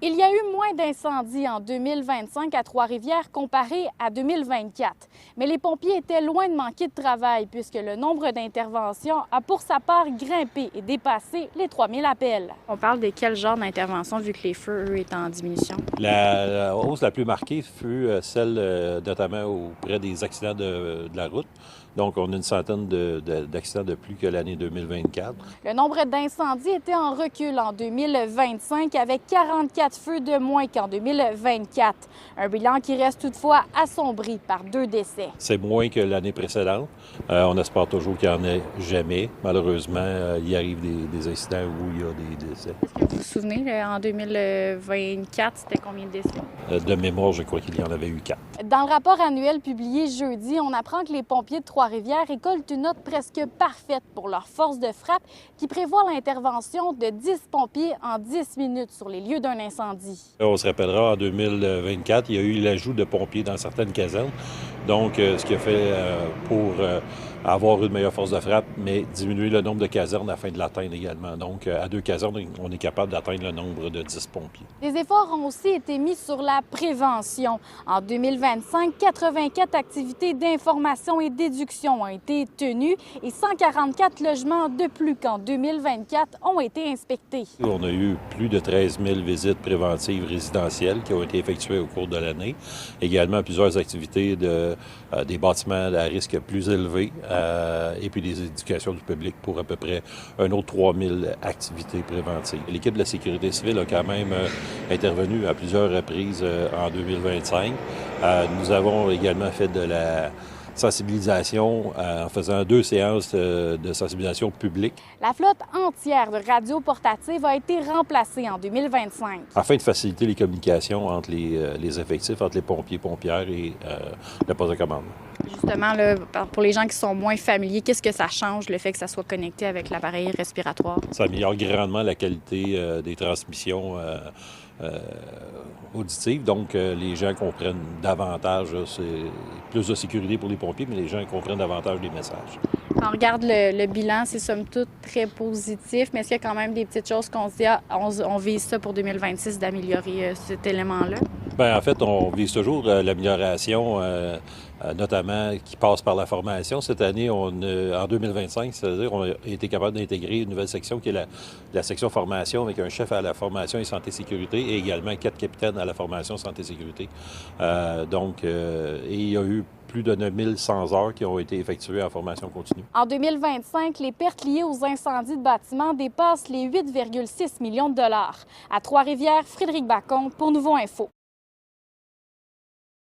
Il y a eu moins d'incendies en 2025 à Trois-Rivières comparé à 2024. Mais les pompiers étaient loin de manquer de travail puisque le nombre d'interventions a pour sa part grimpé et dépassé les 3000 appels. On parle de quel genre d'intervention vu que les feux, eux, étaient en diminution? La hausse la plus marquée fut celle notamment auprès des accidents de la route. Donc, on a une centaine d'accidents de plus que l'année 2024. Le nombre d'incendies était en recul en 2025 avec 44 feux de moins qu'en 2024. Un bilan qui reste toutefois assombri par 2 décès. C'est moins que l'année précédente. On espère toujours qu'il n'y en ait jamais. Malheureusement, il arrive des incidents où il y a des décès. Est-ce que vous vous souvenez, en 2024, c'était combien de décès? De mémoire, je crois qu'il y en avait eu 4. Dans le rapport annuel publié jeudi, on apprend que les pompiers de Trois-Rivières récoltent une note presque parfaite pour leur force de frappe qui prévoit l'intervention de 10 pompiers en 10 minutes sur les lieux d'un incendie. On se rappellera, en 2024, il y a eu l'ajout de pompiers dans certaines casernes. Donc, ce qui a fait pour avoir une meilleure force de frappe, mais diminuer le nombre de casernes afin de l'atteindre également. Donc, à 2 casernes, on est capable d'atteindre le nombre de 10 pompiers. Des efforts ont aussi été mis sur la prévention. En 2025, 84 activités d'information et d'éducation ont été tenues et 144 logements de plus qu'en 2024 ont été inspectés. On a eu plus de 13 000 visites préventives résidentielles qui ont été effectuées au cours de l'année. Également, plusieurs activités des bâtiments à risque plus élevé et puis des éducations du public pour à peu près un autre 3 000 activités préventives. L'équipe de la sécurité civile a quand même intervenu à plusieurs reprises en 2025. Nous avons également fait de la sensibilisation en faisant 2 séances de sensibilisation publique. La flotte entière de radios portatives a été remplacée en 2025. Afin de faciliter les communications entre les effectifs, entre les pompiers, pompières et le poste de commande. Justement, là, pour les gens qui sont moins familiers, qu'est-ce que ça change, le fait que ça soit connecté avec l'appareil respiratoire? Ça améliore grandement la qualité des transmissions auditives. Donc, les gens comprennent davantage. C'est plus de sécurité pour les pompiers, mais les gens comprennent davantage les messages. Quand on regarde le bilan, c'est somme toute très positif, mais est-ce qu'il y a quand même des petites choses qu'on se dit, on vise ça pour 2026, d'améliorer cet élément-là? Bien, en fait, on vise toujours l'amélioration, notamment qui passe par la formation. Cette année, en 2025, c'est-à-dire on a été capable d'intégrer une nouvelle section qui est la section formation avec un chef à la formation et santé-sécurité et également 4 capitaines à la formation santé-sécurité. Et il y a eu plus de 9100 heures qui ont été effectuées en formation continue. En 2025, les pertes liées aux incendies de bâtiments dépassent les 8,6 millions de dollars. À Trois-Rivières, Frédéric Bacon pour Nouveau Info.